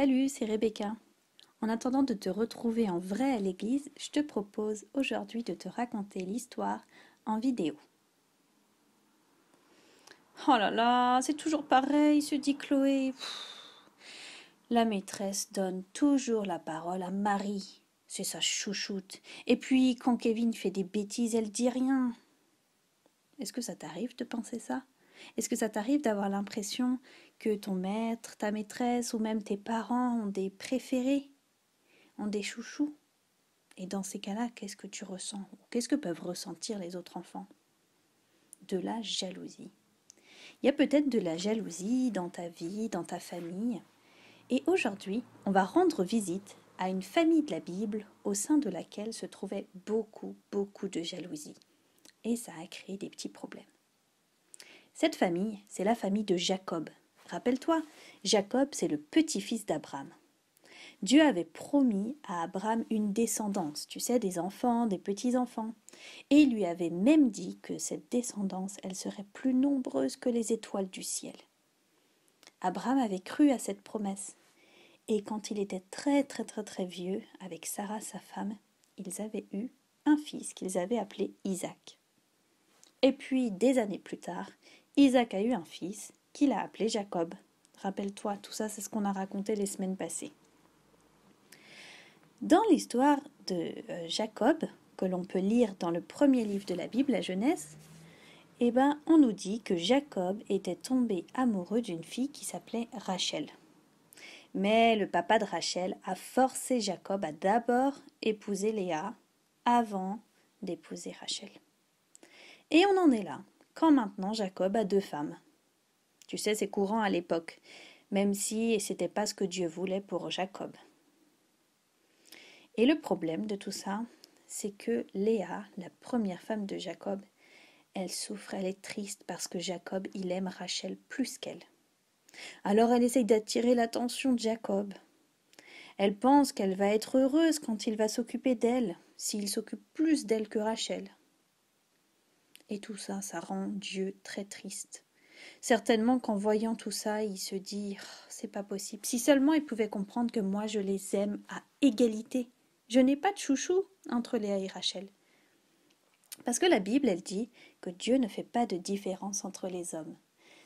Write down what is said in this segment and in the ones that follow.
Salut, c'est Rebecca. En attendant de te retrouver en vrai à l'église, je te propose aujourd'hui de te raconter l'histoire en vidéo. Oh là là, c'est toujours pareil, se dit Chloé. La maîtresse donne toujours la parole à Marie. C'est sa chouchoute. Et puis, quand Kevin fait des bêtises, elle dit rien. Est-ce que ça t'arrive de penser ça? Est-ce que ça t'arrive d'avoir l'impression que ton maître, ta maîtresse ou même tes parents ont des préférés, ont des chouchous? Et dans ces cas-là, qu'est-ce que tu ressens? Qu'est-ce que peuvent ressentir les autres enfants? De la jalousie. Il y a peut-être de la jalousie dans ta vie, dans ta famille. Et aujourd'hui, on va rendre visite à une famille de la Bible au sein de laquelle se trouvait beaucoup, beaucoup de jalousie. Et ça a créé des petits problèmes. Cette famille, c'est la famille de Jacob. Rappelle-toi, Jacob, c'est le petit-fils d'Abraham. Dieu avait promis à Abraham une descendance, tu sais, des enfants, des petits-enfants. Et il lui avait même dit que cette descendance, elle serait plus nombreuse que les étoiles du ciel. Abraham avait cru à cette promesse. Et quand il était très vieux, avec Sarah sa femme, ils avaient eu un fils qu'ils avaient appelé Isaac. Et puis, des années plus tard, Isaac a eu un fils qu'il a appelé Jacob. Rappelle-toi, tout ça, c'est ce qu'on a raconté les semaines passées. Dans l'histoire de Jacob, que l'on peut lire dans le premier livre de la Bible, la Genèse, on nous dit que Jacob était tombé amoureux d'une fille qui s'appelait Rachel. Mais le papa de Rachel a forcé Jacob à d'abord épouser Léa avant d'épouser Rachel. Et on en est là, quand maintenant Jacob a 2 femmes. Tu sais, c'est courant à l'époque, même si c'était pas ce que Dieu voulait pour Jacob. Et le problème de tout ça, c'est que Léa, la première femme de Jacob, elle souffre, elle est triste parce que Jacob, il aime Rachel plus qu'elle. Alors elle essaye d'attirer l'attention de Jacob. Elle pense qu'elle va être heureuse quand il va s'occuper d'elle, s'il s'occupe plus d'elle que Rachel. Et tout ça, ça rend Dieu très triste. Certainement qu'en voyant tout ça, il se dit « c'est pas possible. Si seulement il pouvait comprendre que moi je les aime à égalité. Je n'ai pas de chouchou entre Léa et Rachel. » Parce que la Bible, elle dit que Dieu ne fait pas de différence entre les hommes.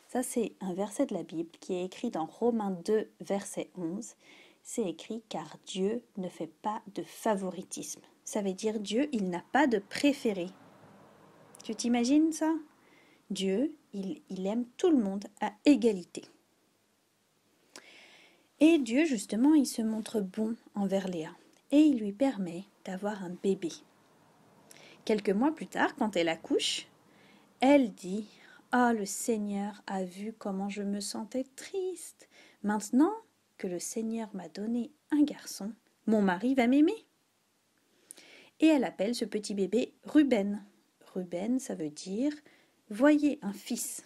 Ça, c'est un verset de la Bible qui est écrit dans Romains 2, verset 11. C'est écrit « car Dieu ne fait pas de favoritisme ». Ça veut dire Dieu, il n'a pas de préféré. Tu t'imagines ça? Dieu, il aime tout le monde à égalité. Et Dieu, justement, il se montre bon envers Léa et il lui permet d'avoir un bébé. Quelques mois plus tard, quand elle accouche, elle dit « Ah, le Seigneur a vu comment je me sentais triste. Maintenant que le Seigneur m'a donné un garçon, mon mari va m'aimer. » Et elle appelle ce petit bébé Ruben. Ruben, ça veut dire « voyez un fils ».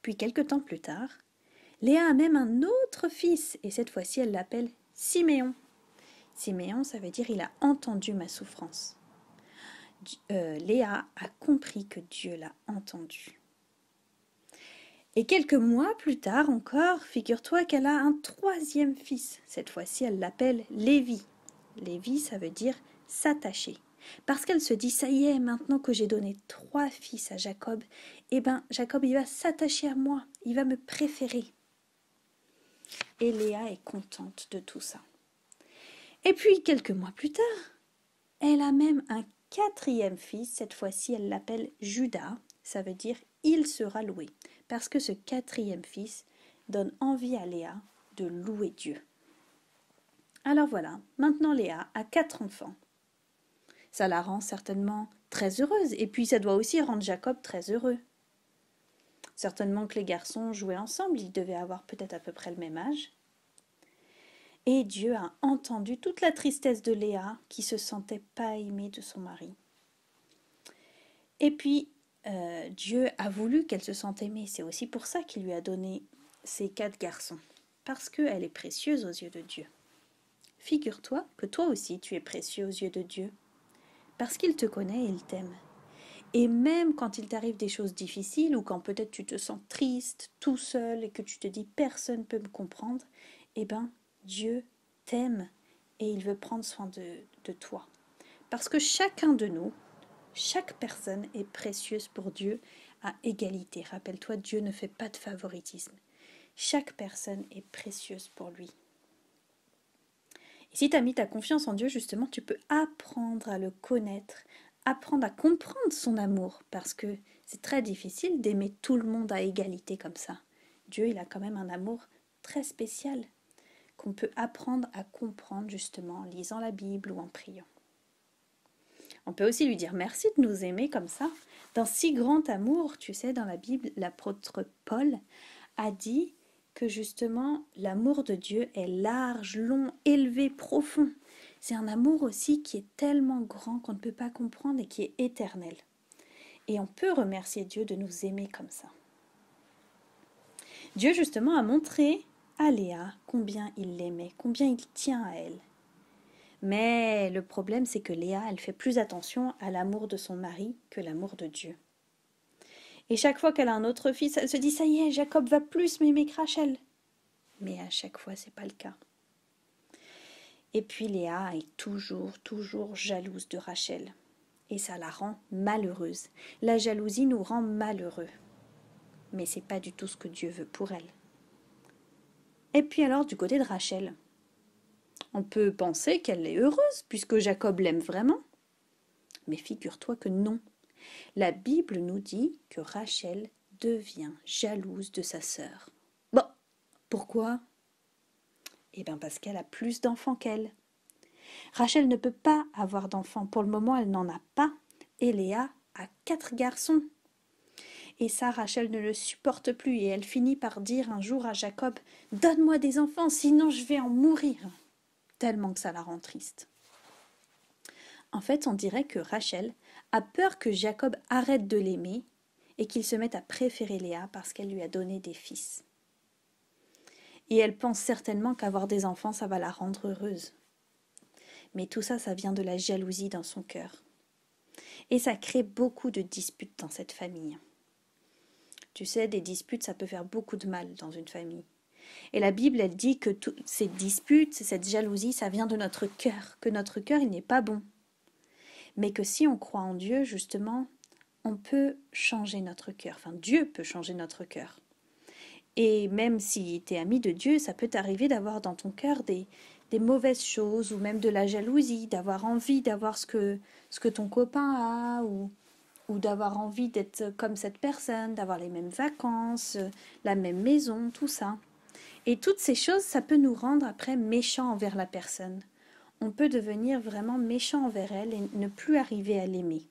Puis quelque temps plus tard, Léa a même un autre fils et cette fois-ci elle l'appelle Siméon. Siméon, ça veut dire « il a entendu ma souffrance ». Léa a compris que Dieu l'a entendu. Et quelques mois plus tard encore, figure-toi qu'elle a un 3e fils. Cette fois-ci, elle l'appelle Lévi. Lévi, ça veut dire s'attacher. Parce qu'elle se dit, ça y est, maintenant que j'ai donné 3 fils à Jacob, Jacob, il va s'attacher à moi, il va me préférer. Et Léa est contente de tout ça. Et puis, quelques mois plus tard, elle a même un 4e fils. Cette fois-ci, elle l'appelle Judas. Ça veut dire il sera loué. Parce que ce 4e fils donne envie à Léa de louer Dieu. Alors voilà, maintenant Léa a 4 enfants. Ça la rend certainement très heureuse. Et puis ça doit aussi rendre Jacob très heureux. Certainement que les garçons jouaient ensemble. Ils devaient avoir peut-être à peu près le même âge. Et Dieu a entendu toute la tristesse de Léa qui se sentait pas aimée de son mari. Et puis, Dieu a voulu qu'elle se sente aimée. C'est aussi pour ça qu'il lui a donné ces 4 garçons. Parce qu'elle est précieuse aux yeux de Dieu. Figure-toi que toi aussi tu es précieux aux yeux de Dieu. Parce qu'il te connaît et il t'aime. Et même quand il t'arrive des choses difficiles ou quand peut-être tu te sens triste, tout seul et que tu te dis personne ne peut me comprendre, eh ben, Dieu t'aime et il veut prendre soin de toi. Parce que chacun de nous, chaque personne est précieuse pour Dieu à égalité. Rappelle-toi, Dieu ne fait pas de favoritisme. Chaque personne est précieuse pour lui. Et si tu as mis ta confiance en Dieu, justement, tu peux apprendre à le connaître, apprendre à comprendre son amour, parce que c'est très difficile d'aimer tout le monde à égalité comme ça. Dieu, il a quand même un amour très spécial qu'on peut apprendre à comprendre justement en lisant la Bible ou en priant. On peut aussi lui dire merci de nous aimer comme ça. D'un si grand amour, tu sais, dans la Bible, l'apôtre Paul a dit que justement l'amour de Dieu est large, long, élevé, profond. C'est un amour aussi qui est tellement grand qu'on ne peut pas comprendre et qui est éternel. Et on peut remercier Dieu de nous aimer comme ça. Dieu justement a montré à Léa combien il l'aimait, combien il tient à elle. Mais le problème, c'est que Léa, elle fait plus attention à l'amour de son mari que l'amour de Dieu. Et chaque fois qu'elle a un autre fils, elle se dit « ça y est, Jacob va plus m'aimer que Rachel ». Mais à chaque fois, c'est pas le cas. Et puis Léa est toujours jalouse de Rachel. Et ça la rend malheureuse. La jalousie nous rend malheureux. Mais c'est pas du tout ce que Dieu veut pour elle. Et puis alors, du côté de Rachel, on peut penser qu'elle est heureuse puisque Jacob l'aime vraiment. Mais figure-toi que non. La Bible nous dit que Rachel devient jalouse de sa sœur. Bon, pourquoi ? Eh bien parce qu'elle a plus d'enfants qu'elle. Rachel ne peut pas avoir d'enfants. Pour le moment, elle n'en a pas. Et Léa a 4 garçons. Et ça, Rachel ne le supporte plus. Et elle finit par dire un jour à Jacob « Donne-moi des enfants, sinon je vais en mourir !» Tellement que ça la rend triste. En fait, on dirait que Rachel a peur que Jacob arrête de l'aimer et qu'il se mette à préférer Léa parce qu'elle lui a donné des fils. Et elle pense certainement qu'avoir des enfants, ça va la rendre heureuse. Mais tout ça, ça vient de la jalousie dans son cœur. Et ça crée beaucoup de disputes dans cette famille. Tu sais, des disputes, ça peut faire beaucoup de mal dans une famille. Et la Bible, elle dit que toutes ces disputes, cette jalousie, ça vient de notre cœur, que notre cœur, il n'est pas bon. Mais que si on croit en Dieu, justement, on peut changer notre cœur. Enfin, Dieu peut changer notre cœur. Et même si tu es ami de Dieu, ça peut t'arriver d'avoir dans ton cœur des mauvaises choses ou même de la jalousie, d'avoir envie d'avoir ce que ton copain a ou d'avoir envie d'être comme cette personne, d'avoir les mêmes vacances, la même maison, tout ça. Et toutes ces choses, ça peut nous rendre après méchants envers la personne. On peut devenir vraiment méchant envers elle et ne plus arriver à l'aimer,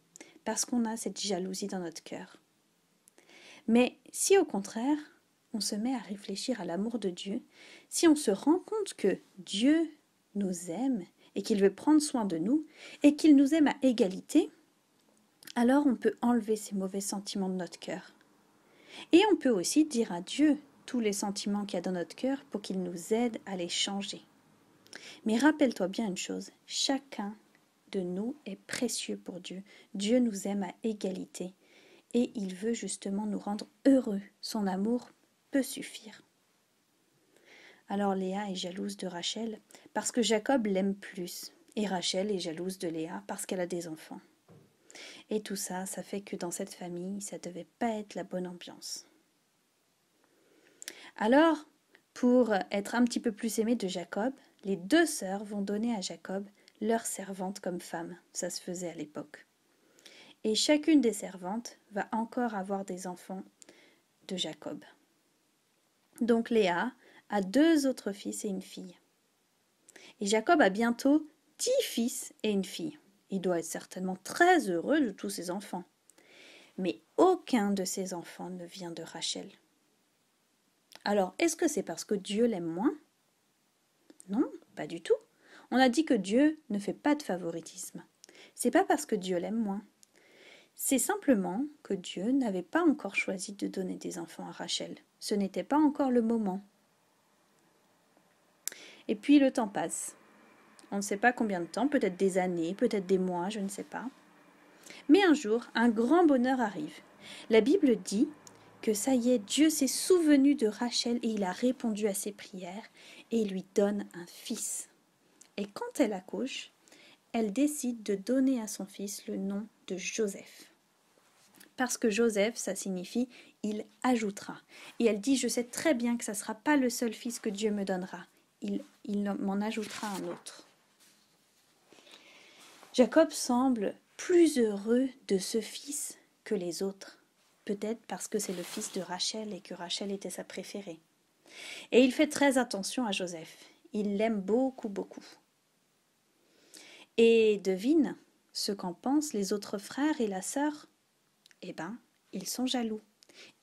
parce qu'on a cette jalousie dans notre cœur. Mais si au contraire, on se met à réfléchir à l'amour de Dieu, si on se rend compte que Dieu nous aime et qu'il veut prendre soin de nous et qu'il nous aime à égalité, alors on peut enlever ces mauvais sentiments de notre cœur. Et on peut aussi dire à Dieu tous les sentiments qu'il y a dans notre cœur pour qu'il nous aide à les changer. Mais rappelle-toi bien une chose, chacun de nous est précieux pour Dieu. Dieu nous aime à égalité et il veut justement nous rendre heureux. Son amour peut suffire. Alors Léa est jalouse de Rachel parce que Jacob l'aime plus et Rachel est jalouse de Léa parce qu'elle a des enfants. Et tout ça, ça fait que dans cette famille, ça ne devait pas être la bonne ambiance. Alors, pour être un petit peu plus aimée de Jacob, les 2 sœurs vont donner à Jacob leur servante comme femme. Ça se faisait à l'époque. Et chacune des servantes va encore avoir des enfants de Jacob. Donc Léa a 2 autres fils et une fille. Et Jacob a bientôt 10 fils et une fille. Il doit être certainement très heureux de tous ses enfants. Mais aucun de ses enfants ne vient de Rachel. Alors, est-ce que c'est parce que Dieu l'aime moins ? Non, pas du tout. On a dit que Dieu ne fait pas de favoritisme. C'est pas parce que Dieu l'aime moins. C'est simplement que Dieu n'avait pas encore choisi de donner des enfants à Rachel. Ce n'était pas encore le moment. Et puis le temps passe. On ne sait pas combien de temps, peut-être des années, peut-être des mois, je ne sais pas. Mais un jour, un grand bonheur arrive. La Bible dit que ça y est, Dieu s'est souvenu de Rachel et il a répondu à ses prières. et il lui donne un fils. Et quand elle accouche, elle décide de donner à son fils le nom de Joseph. Parce que Joseph, ça signifie « il ajoutera ». Et elle dit « je sais très bien que ça ne sera pas le seul fils que Dieu me donnera. Il m'en ajoutera un autre ». Jacob semble plus heureux de ce fils que les autres. Peut-être parce que c'est le fils de Rachel et que Rachel était sa préférée. Et il fait très attention à Joseph. Il l'aime beaucoup, beaucoup. Et devine ce qu'en pensent les autres frères et la sœur. Eh bien, ils sont jaloux.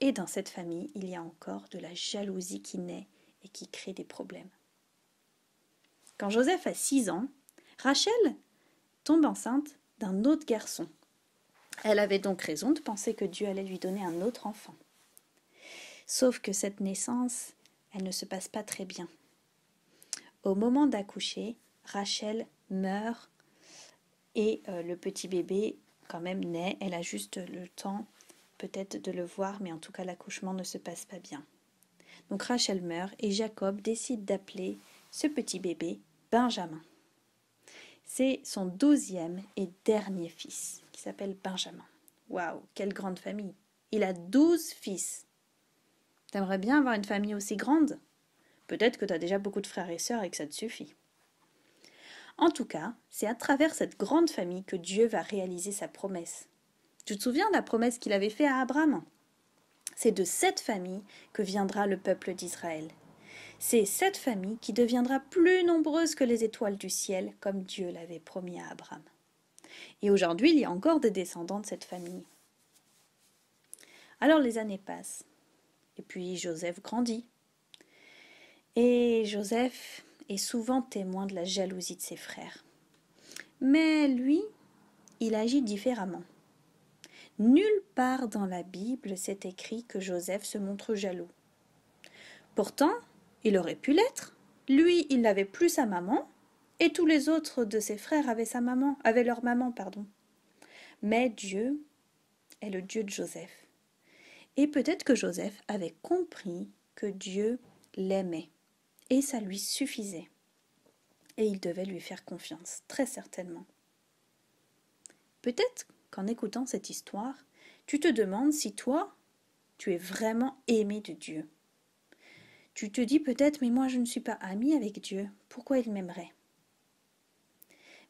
Et dans cette famille, il y a encore de la jalousie qui naît et qui crée des problèmes. Quand Joseph a 6 ans, Rachel tombe enceinte d'un autre garçon. Elle avait donc raison de penser que Dieu allait lui donner un autre enfant. Sauf que cette naissance, elle ne se passe pas très bien. Au moment d'accoucher, Rachel meurt et le petit bébé quand même naît. Elle a juste le temps peut-être de le voir, mais en tout cas l'accouchement ne se passe pas bien. Donc Rachel meurt et Jacob décide d'appeler ce petit bébé Benjamin. C'est son 12e et dernier fils qui s'appelle Benjamin. Waouh, quelle grande famille! Il a 12 fils. T'aimerais bien avoir une famille aussi grande? Peut-être que tu as déjà beaucoup de frères et sœurs et que ça te suffit. En tout cas, c'est à travers cette grande famille que Dieu va réaliser sa promesse. Tu te souviens de la promesse qu'il avait faite à Abraham? C'est de cette famille que viendra le peuple d'Israël. C'est cette famille qui deviendra plus nombreuse que les étoiles du ciel, comme Dieu l'avait promis à Abraham. Et aujourd'hui, il y a encore des descendants de cette famille. Alors les années passent, et puis Joseph grandit. Et Joseph est souvent témoin de la jalousie de ses frères. Mais lui, il agit différemment. Nulle part dans la Bible c'est écrit que Joseph se montre jaloux. Pourtant, il aurait pu l'être. Lui, il n'avait plus sa maman, et tous les autres de ses frères avaient leur maman. Mais Dieu est le Dieu de Joseph. Et peut-être que Joseph avait compris que Dieu l'aimait, et ça lui suffisait. Et il devait lui faire confiance, très certainement. Peut-être qu'en écoutant cette histoire, tu te demandes si toi, tu es vraiment aimé de Dieu. Tu te dis peut-être, mais moi je ne suis pas amie avec Dieu, pourquoi il m'aimerait?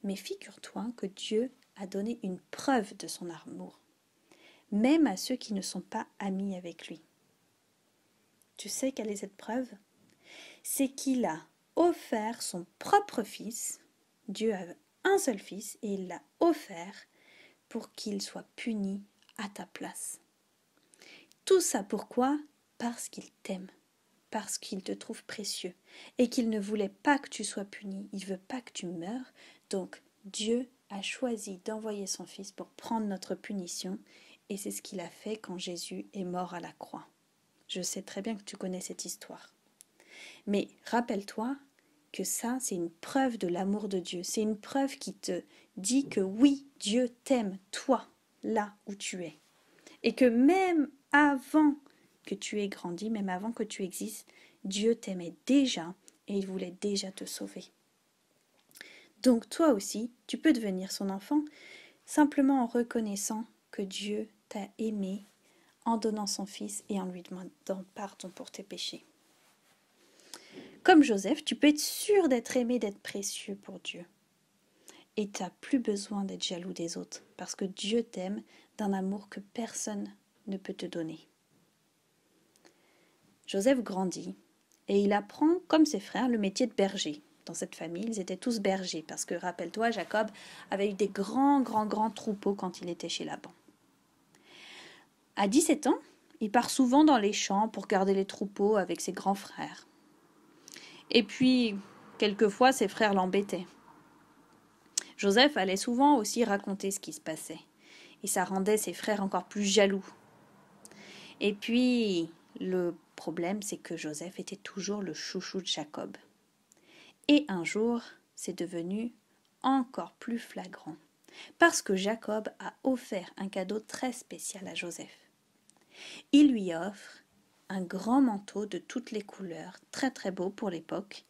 Mais figure-toi que Dieu a donné une preuve de son amour, même à ceux qui ne sont pas amis avec lui. Tu sais quelle est cette preuve? C'est qu'il a offert son propre fils. Dieu a un seul fils et il l'a offert pour qu'il soit puni à ta place. Tout ça pourquoi? Parce qu'il t'aime, parce qu'il te trouve précieux et qu'il ne voulait pas que tu sois puni, il ne veut pas que tu meures. Donc Dieu a choisi d'envoyer son fils pour prendre notre punition et c'est ce qu'il a fait quand Jésus est mort à la croix. Je sais très bien que tu connais cette histoire. Mais rappelle-toi que ça, c'est une preuve de l'amour de Dieu. C'est une preuve qui te dit que oui, Dieu t'aime, toi, là où tu es. Et que même avant que tu aies grandi, même avant que tu existes, Dieu t'aimait déjà et il voulait déjà te sauver. Donc toi aussi, tu peux devenir son enfant simplement en reconnaissant que Dieu t'a aimé, en donnant son fils et en lui demandant pardon pour tes péchés. Comme Joseph, tu peux être sûr d'être aimé, d'être précieux pour Dieu. Et tu n'as plus besoin d'être jaloux des autres, parce que Dieu t'aime d'un amour que personne ne peut te donner. Joseph grandit, et il apprend, comme ses frères, le métier de berger. Dans cette famille, ils étaient tous bergers, parce que, rappelle-toi, Jacob avait eu des grands troupeaux quand il était chez Laban. À 17 ans, il part souvent dans les champs pour garder les troupeaux avec ses grands frères. Et puis, quelquefois, ses frères l'embêtaient. Joseph allait souvent aussi raconter ce qui se passait, et ça rendait ses frères encore plus jaloux. Et puis, le problème, c'est que Joseph était toujours le chouchou de Jacob. Et un jour, c'est devenu encore plus flagrant, parce que Jacob a offert un cadeau très spécial à Joseph. Il lui offre un grand manteau de toutes les couleurs, très très beau pour l'époque,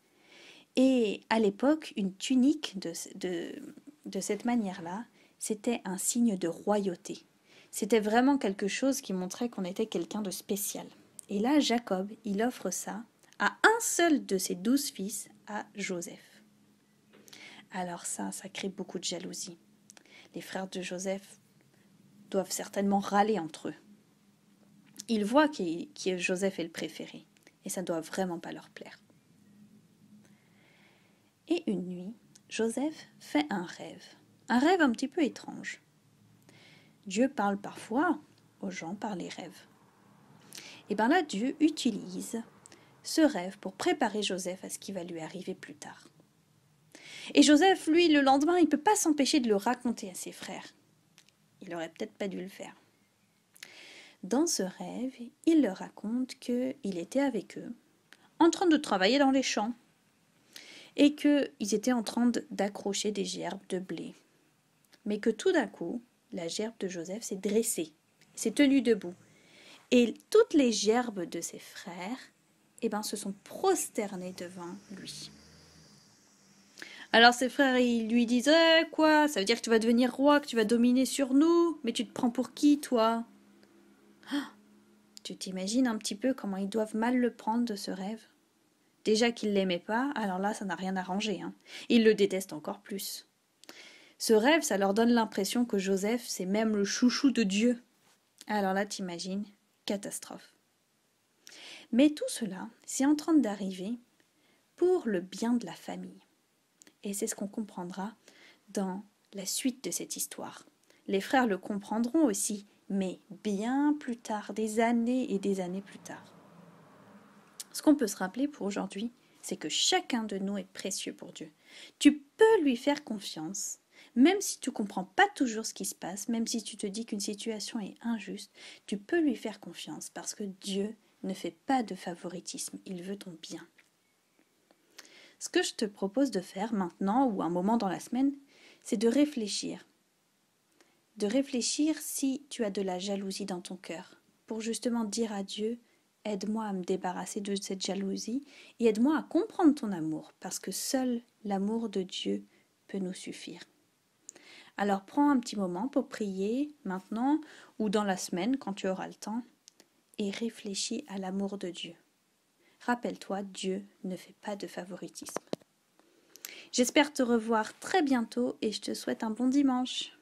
Et à l'époque, une tunique de cette manière-là, c'était un signe de royauté. C'était vraiment quelque chose qui montrait qu'on était quelqu'un de spécial. Et là, Jacob, il offre ça à un seul de ses 12 fils, à Joseph. Alors ça crée beaucoup de jalousie. Les frères de Joseph doivent certainement râler entre eux. Ils voient que Joseph est le préféré, et ça ne doit vraiment pas leur plaire. Et une nuit, Joseph fait un rêve un petit peu étrange. Dieu parle parfois aux gens par les rêves. Et bien là, Dieu utilise ce rêve pour préparer Joseph à ce qui va lui arriver plus tard. Et Joseph, lui, le lendemain, il ne peut pas s'empêcher de le raconter à ses frères. Il aurait peut-être pas dû le faire. Dans ce rêve, il leur raconte qu'il était avec eux, en train de travailler dans les champs, et qu'ils étaient en train d'accrocher des gerbes de blé. Mais que tout d'un coup, la gerbe de Joseph s'est dressée, s'est tenue debout. Et toutes les gerbes de ses frères se sont prosternés devant lui. Alors ses frères, ils lui disent « quoi, ça veut dire que tu vas devenir roi, que tu vas dominer sur nous? Mais tu te prends pour qui, toi ?» Tu t'imagines un petit peu comment ils doivent mal le prendre de ce rêve? Déjà qu'ils ne l'aimaient pas, alors là, ça n'a rien arrangé. Ils le détestent encore plus. Ce rêve, ça leur donne l'impression que Joseph, c'est même le chouchou de Dieu. Alors là, t'imagines, catastrophe. Mais tout cela, c'est en train d'arriver pour le bien de la famille. Et c'est ce qu'on comprendra dans la suite de cette histoire. Les frères le comprendront aussi, mais bien plus tard, des années et des années plus tard. Ce qu'on peut se rappeler pour aujourd'hui, c'est que chacun de nous est précieux pour Dieu. Tu peux lui faire confiance, même si tu ne comprends pas toujours ce qui se passe, même si tu te dis qu'une situation est injuste, tu peux lui faire confiance parce que Dieu ne fait pas de favoritisme, il veut ton bien. Ce que je te propose de faire maintenant ou un moment dans la semaine, c'est de réfléchir. De réfléchir si tu as de la jalousie dans ton cœur, pour justement dire à Dieu, aide-moi à me débarrasser de cette jalousie et aide-moi à comprendre ton amour, parce que seul l'amour de Dieu peut nous suffire. Alors prends un petit moment pour prier maintenant ou dans la semaine quand tu auras le temps et réfléchis à l'amour de Dieu. Rappelle-toi, Dieu ne fait pas de favoritisme. J'espère te revoir très bientôt et je te souhaite un bon dimanche.